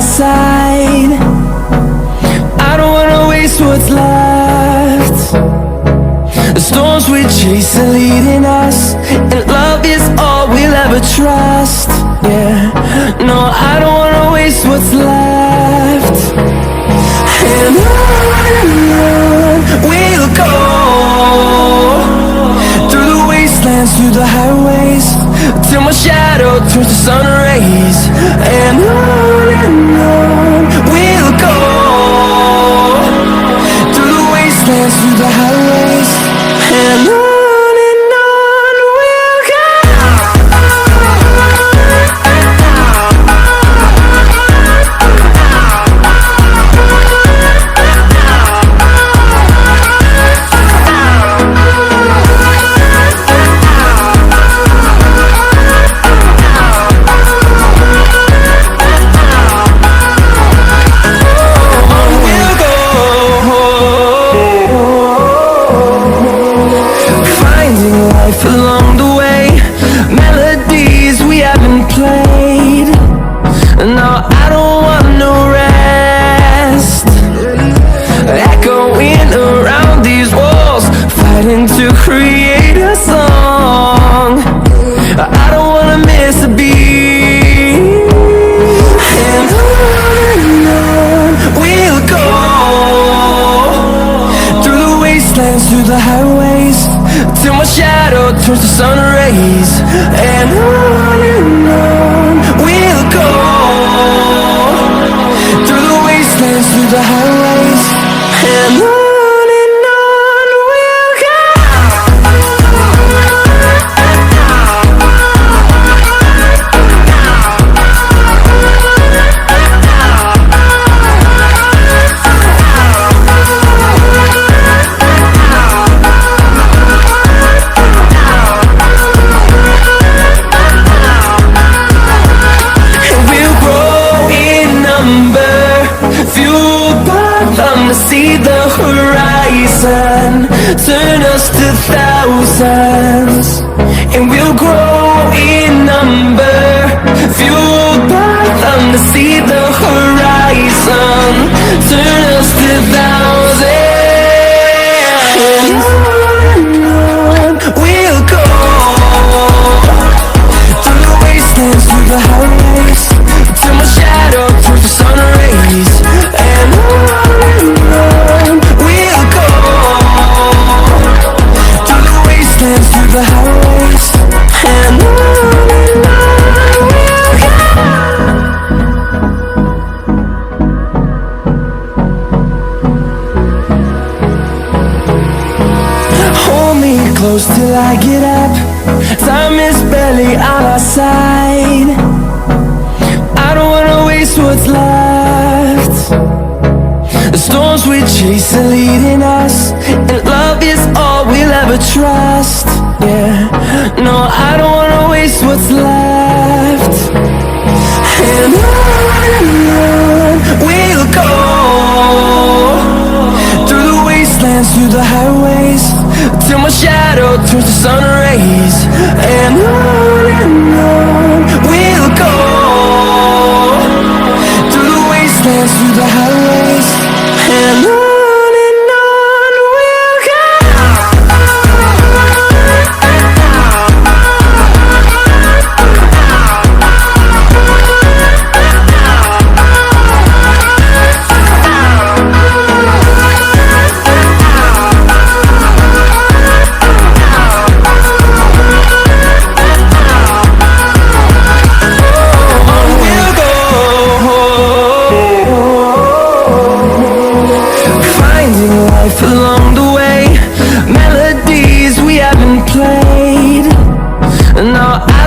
side. I don't wanna waste what's left. The storms we chase are leading us, and love is all we'll ever trust. Yeah, no, I don't wanna waste what's left. And on we'll go, through the wastelands, through the highways, till my shadow turns to sun rays. And on we'll go, through the wastelands, through the highways, and on we'll go. Along the way, melodies we haven't played. No, I don't want no rest. Echoing around these walls, fighting to create a song. I don't wanna miss a beat. And on we'll go, through the wastelands, through the highways, till my shadow turns to sun rays. And on we'll go, through the wastelands, through the highways, and on we'll go. See the horizon, turn us to thousands, and we'll grow in number, fueled by them to see the horizon, turn us to thousands. And on we'll go, through the wastelands, through the highways, till my shadow turns to sun rays. And on we'll go, through the wastelands, through the highways, and on we'll go. Hold me close till I get up, time is barely on our side. I don't wanna waste what's left. The storms we chase are leading us, and love is all we'll ever trust. Yeah, no, I don't wanna waste what's left. And on we'll go, through the wastelands, through the highways, till my shadow turns to sun